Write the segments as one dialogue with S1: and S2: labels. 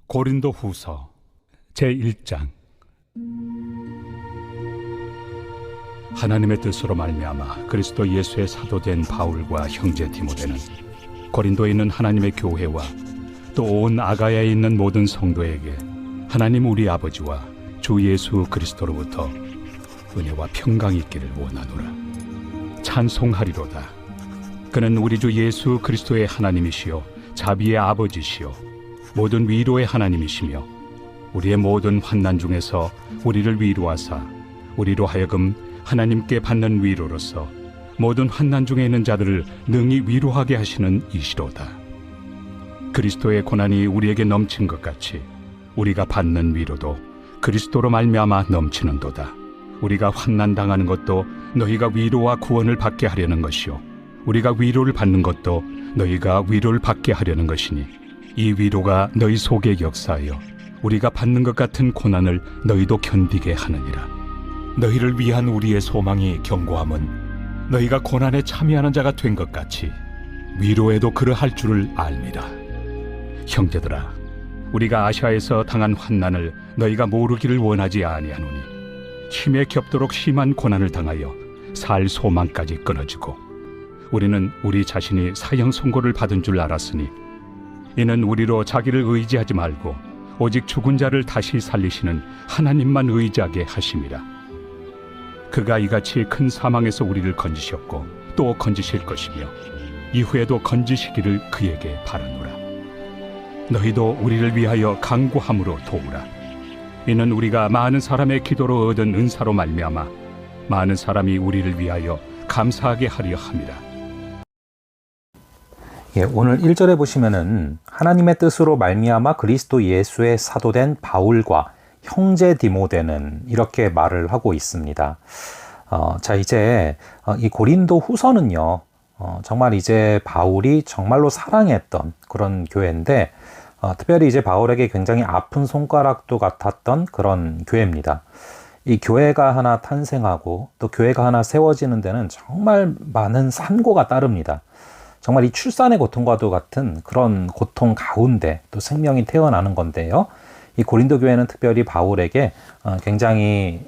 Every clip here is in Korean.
S1: 고린도 후서 제1장. 하나님의 뜻으로 말미암아 그리스도 예수의 사도된 바울과 형제 디모데는 고린도에 있는 하나님의 교회와 또 온 아가야에 있는 모든 성도에게 하나님 우리 아버지와 주 예수 그리스도로부터 은혜와 평강이 있기를 원하노라. 찬송하리로다. 그는 우리 주 예수 그리스도의 하나님이시요 자비의 아버지시요 모든 위로의 하나님이시며 우리의 모든 환난 중에서 우리를 위로하사 우리로 하여금 하나님께 받는 위로로서 모든 환난 중에 있는 자들을 능히 위로하게 하시는 이시로다. 그리스도의 고난이 우리에게 넘친 것 같이 우리가 받는 위로도 그리스도로 말미암아 넘치는도다. 우리가 환난 당하는 것도 너희가 위로와 구원을 받게 하려는 것이요 우리가 위로를 받는 것도 너희가 위로를 받게 하려는 것이니 이 위로가 너희 속에 역사하여 우리가 받는 것 같은 고난을 너희도 견디게 하느니라. 너희를 위한 우리의 소망이 견고함은 너희가 고난에 참여하는 자가 된 것 같이 위로에도 그러할 줄을 알미라. 형제들아, 우리가 아시아에서 당한 환난을 너희가 모르기를 원하지 아니하노니 힘에 겹도록 심한 고난을 당하여 살 소망까지 끊어지고 우리는 우리 자신이 사형 선고를 받은 줄 알았으니 이는 우리로 자기를 의지하지 말고 오직 죽은 자를 다시 살리시는 하나님만 의지하게 하심이라. 그가 이같이 큰 사망에서 우리를 건지셨고 또 건지실 것이며 이후에도 건지시기를 그에게 바라노라. 너희도 우리를 위하여 간구함으로 도우라. 이는 우리가 많은 사람의 기도로 얻은 은사로 말미암아 많은 사람이 우리를 위하여 감사하게 하려 함이라.
S2: 오늘 1절에 보시면은 하나님의 뜻으로 말미암아 그리스도 예수의 사도된 바울과 형제 디모데는 이렇게 말을 하고 있습니다. 자, 이제 이 고린도 후서는요, 정말 이제 바울이 정말로 사랑했던 그런 교회인데, 특별히 이제 바울에게 굉장히 아픈 손가락도 같았던 그런 교회입니다. 이 교회가 하나 탄생하고 또 교회가 하나 세워지는 데는 정말 많은 산고가 따릅니다. 정말 이 출산의 고통과도 같은 그런 고통 가운데 또 생명이 태어나는 건데요. 이 고린도 교회는 특별히 바울에게 굉장히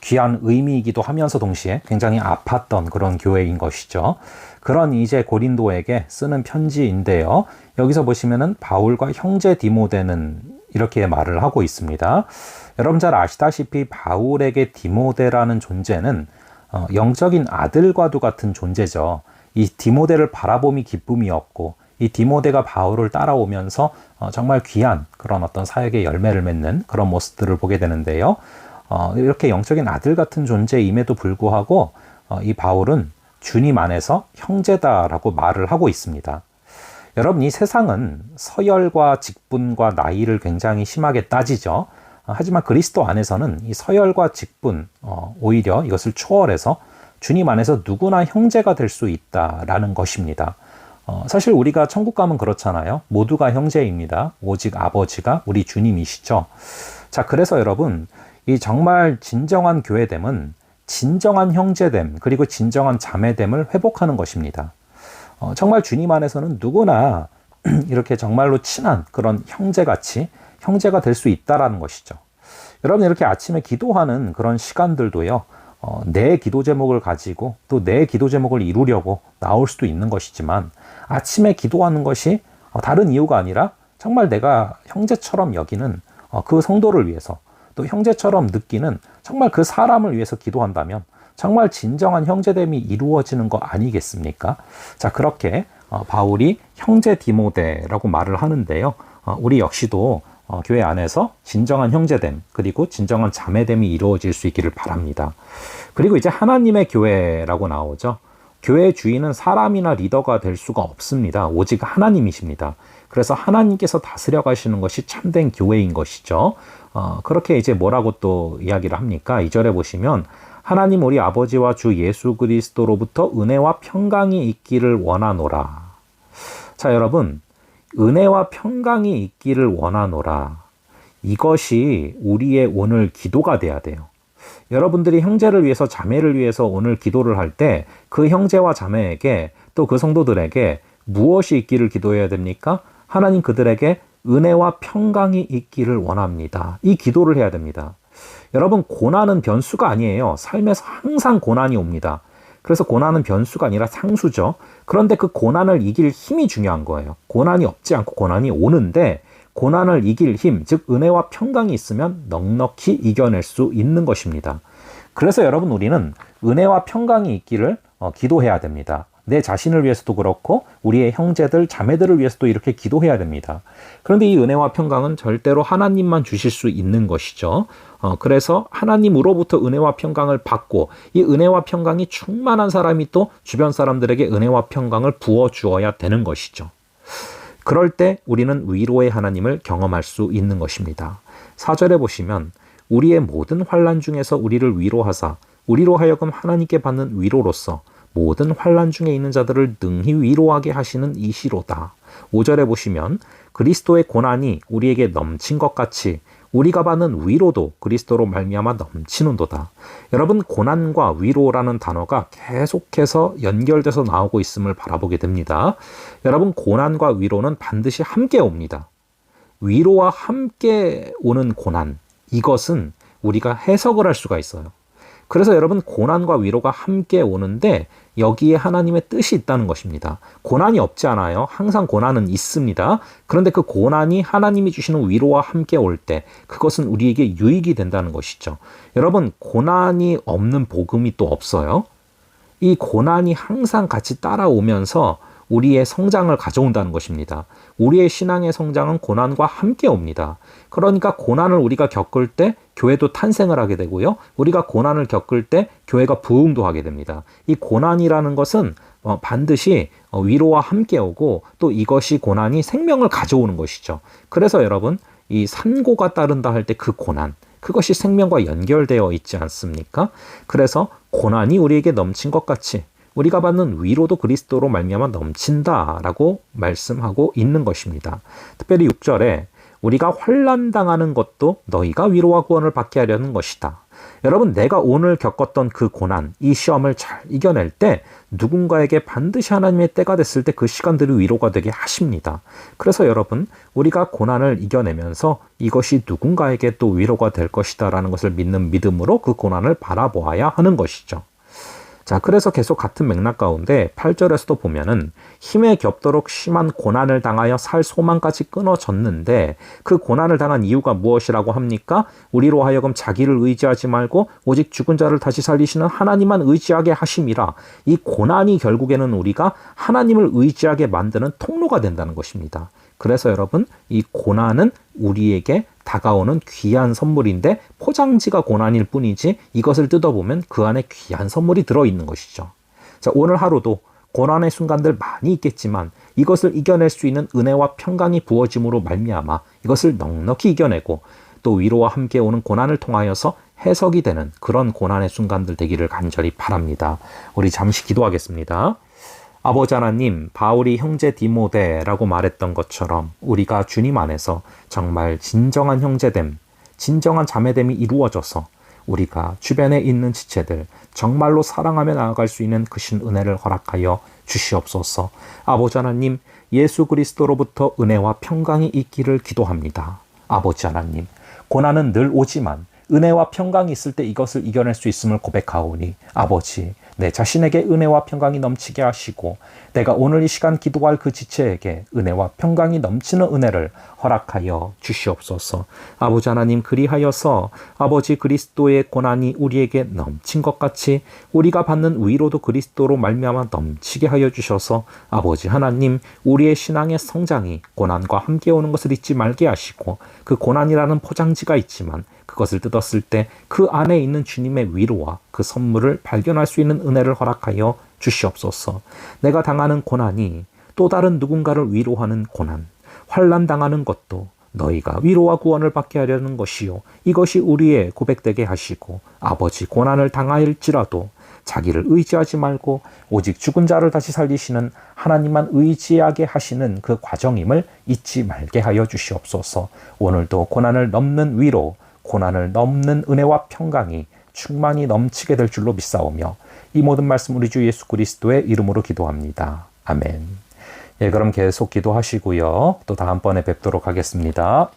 S2: 귀한 의미이기도 하면서 동시에 굉장히 아팠던 그런 교회인 것이죠. 그런 이제 고린도에게 쓰는 편지인데요. 여기서 보시면은 바울과 형제 디모데는 이렇게 말을 하고 있습니다. 여러분 잘 아시다시피 바울에게 디모데라는 존재는 영적인 아들과도 같은 존재죠. 이 디모데를 바라봄이 기쁨이었고 이 디모데가 바울을 따라오면서 정말 귀한 그런 어떤 사역의 열매를 맺는 그런 모습들을 보게 되는데요. 이렇게 영적인 아들 같은 존재임에도 불구하고 이 바울은 주님 안에서 형제다라고 말을 하고 있습니다. 여러분, 이 세상은 서열과 직분과 나이를 굉장히 심하게 따지죠. 하지만 그리스도 안에서는 이 서열과 직분, 오히려 이것을 초월해서 주님 안에서 누구나 형제가 될 수 있다라는 것입니다. 사실 우리가 천국 가면 그렇잖아요. 모두가 형제입니다. 오직 아버지가 우리 주님이시죠. 자, 그래서 여러분, 이 정말 진정한 교회됨은 진정한 형제됨 그리고 진정한 자매됨을 회복하는 것입니다. 정말 주님 안에서는 누구나 이렇게 정말로 친한 그런 형제같이 형제가 될 수 있다라는 것이죠. 여러분, 이렇게 아침에 기도하는 그런 시간들도요, 내 기도 제목을 가지고 또 내 기도 제목을 이루려고 나올 수도 있는 것이지만 아침에 기도하는 것이 다른 이유가 아니라 정말 내가 형제처럼 여기는 그 성도를 위해서 또 형제처럼 느끼는 정말 그 사람을 위해서 기도한다면 정말 진정한 형제됨이 이루어지는 거 아니겠습니까? 자, 그렇게 바울이 형제 디모데라고 말을 하는데요. 우리 역시도 교회 안에서 진정한 형제됨 그리고 진정한 자매됨이 이루어질 수 있기를 바랍니다. 그리고 이제 하나님의 교회라고 나오죠. 교회의 주인은 사람이나 리더가 될 수가 없습니다. 오직 하나님이십니다. 그래서 하나님께서 다스려 가시는 것이 참된 교회인 것이죠. 그렇게 이제 뭐라고 또 이야기를 합니까? 2절에 보시면 하나님 우리 아버지와 주 예수 그리스도로부터 은혜와 평강이 있기를 원하노라. 자, 여러분, 은혜와 평강이 있기를 원하노라. 이것이 우리의 오늘 기도가 돼야 돼요. 여러분들이 형제를 위해서 자매를 위해서 오늘 기도를 할 때 그 형제와 자매에게 또 그 성도들에게 무엇이 있기를 기도해야 됩니까? 하나님 그들에게 은혜와 평강이 있기를 원합니다. 이 기도를 해야 됩니다. 여러분, 고난은 변수가 아니에요. 삶에서 항상 고난이 옵니다. 그래서 고난은 변수가 아니라 상수죠. 그런데 그 고난을 이길 힘이 중요한 거예요. 고난이 없지 않고 고난이 오는데 고난을 이길 힘, 즉 은혜와 평강이 있으면 넉넉히 이겨낼 수 있는 것입니다. 그래서 여러분, 우리는 은혜와 평강이 있기를 기도해야 됩니다. 내 자신을 위해서도 그렇고 우리의 형제들, 자매들을 위해서도 이렇게 기도해야 됩니다. 그런데 이 은혜와 평강은 절대로 하나님만 주실 수 있는 것이죠. 그래서 하나님으로부터 은혜와 평강을 받고 이 은혜와 평강이 충만한 사람이 또 주변 사람들에게 은혜와 평강을 부어주어야 되는 것이죠. 그럴 때 우리는 위로의 하나님을 경험할 수 있는 것입니다. 4절에 보시면 우리의 모든 환난 중에서 우리를 위로하사 우리로 하여금 하나님께 받는 위로로서 모든 환난 중에 있는 자들을 능히 위로하게 하시는 이시로다. 5절에 보시면 그리스도의 고난이 우리에게 넘친 것 같이 우리가 받는 위로도 그리스도로 말미암아 넘치는도다. 여러분, 고난과 위로라는 단어가 계속해서 연결돼서 나오고 있음을 바라보게 됩니다. 여러분, 고난과 위로는 반드시 함께 옵니다. 위로와 함께 오는 고난, 이것은 우리가 해석을 할 수가 있어요. 그래서 여러분, 고난과 위로가 함께 오는데 여기에 하나님의 뜻이 있다는 것입니다. 고난이 없지 않아요. 항상 고난은 있습니다. 그런데 그 고난이 하나님이 주시는 위로와 함께 올 때 그것은 우리에게 유익이 된다는 것이죠. 여러분, 고난이 없는 복음이 또 없어요. 이 고난이 항상 같이 따라오면서 우리의 성장을 가져온다는 것입니다. 우리의 신앙의 성장은 고난과 함께 옵니다. 그러니까 고난을 우리가 겪을 때 교회도 탄생을 하게 되고요. 우리가 고난을 겪을 때 교회가 부흥도 하게 됩니다. 이 고난이라는 것은 반드시 위로와 함께 오고 또 이것이 고난이 생명을 가져오는 것이죠. 그래서 여러분, 이 산고가 따른다 할 때 그 고난, 그것이 생명과 연결되어 있지 않습니까? 그래서 고난이 우리에게 넘친 것 같이 우리가 받는 위로도 그리스도로 말미암아 넘친다라고 말씀하고 있는 것입니다. 특별히 6절에 우리가 환난당하는 것도 너희가 위로와 구원을 받게 하려는 것이다. 여러분, 내가 오늘 겪었던 그 고난, 이 시험을 잘 이겨낼 때 누군가에게 반드시 하나님의 때가 됐을 때 그 시간들이 위로가 되게 하십니다. 그래서 여러분, 우리가 고난을 이겨내면서 이것이 누군가에게 또 위로가 될 것이다 라는 것을 믿는 믿음으로 그 고난을 바라보아야 하는 것이죠. 자, 그래서 계속 같은 맥락 가운데 8절에서도 보면은 힘에 겹도록 심한 고난을 당하여 살 소망까지 끊어졌는데 그 고난을 당한 이유가 무엇이라고 합니까? 우리로 하여금 자기를 의지하지 말고 오직 죽은 자를 다시 살리시는 하나님만 의지하게 하심이라. 이 고난이 결국에는 우리가 하나님을 의지하게 만드는 통로가 된다는 것입니다. 그래서 여러분, 이 고난은 우리에게 다가오는 귀한 선물인데 포장지가 고난일 뿐이지 이것을 뜯어보면 그 안에 귀한 선물이 들어있는 것이죠. 자, 오늘 하루도 고난의 순간들 많이 있겠지만 이것을 이겨낼 수 있는 은혜와 평강이 부어짐으로 말미암아 이것을 넉넉히 이겨내고 또 위로와 함께 오는 고난을 통하여서 해석이 되는 그런 고난의 순간들 되기를 간절히 바랍니다. 우리 잠시 기도하겠습니다. 아버지 하나님, 바울이 형제 디모데라고 말했던 것처럼 우리가 주님 안에서 정말 진정한 형제됨, 진정한 자매됨이 이루어져서 우리가 주변에 있는 지체들 정말로 사랑하며 나아갈 수 있는 크신 은혜를 허락하여 주시옵소서. 아버지 하나님, 예수 그리스도로부터 은혜와 평강이 있기를 기도합니다. 아버지 하나님, 고난은 늘 오지만 은혜와 평강이 있을 때 이것을 이겨낼 수 있음을 고백하오니 아버지, 내 자신에게 은혜와 평강이 넘치게 하시고 내가 오늘 이 시간 기도할 그 지체에게 은혜와 평강이 넘치는 은혜를 허락하여 주시옵소서. 아버지 하나님, 그리하여서 아버지 그리스도의 고난이 우리에게 넘친 것 같이 우리가 받는 위로도 그리스도로 말미암아 넘치게 하여 주셔서 아버지 하나님, 우리의 신앙의 성장이 고난과 함께 오는 것을 잊지 말게 하시고 그 고난이라는 포장지가 있지만 그것을 뜯었을 때 그 안에 있는 주님의 위로와 그 선물을 발견할 수 있는 은혜를 허락하여 주시옵소서. 내가 당하는 고난이 또 다른 누군가를 위로하는 고난, 환난 당하는 것도 너희가 위로와 구원을 받게 하려는 것이요, 이것이 우리의 고백되게 하시고 아버지, 고난을 당할지라도 자기를 의지하지 말고 오직 죽은 자를 다시 살리시는 하나님만 의지하게 하시는 그 과정임을 잊지 말게 하여 주시옵소서. 오늘도 고난을 넘는 위로, 고난을 넘는 은혜와 평강이 충만히 넘치게 될 줄로 믿사오며 이 모든 말씀 우리 주 예수 그리스도의 이름으로 기도합니다. 아멘. 예, 그럼 계속 기도하시고요. 또 다음번에 뵙도록 하겠습니다.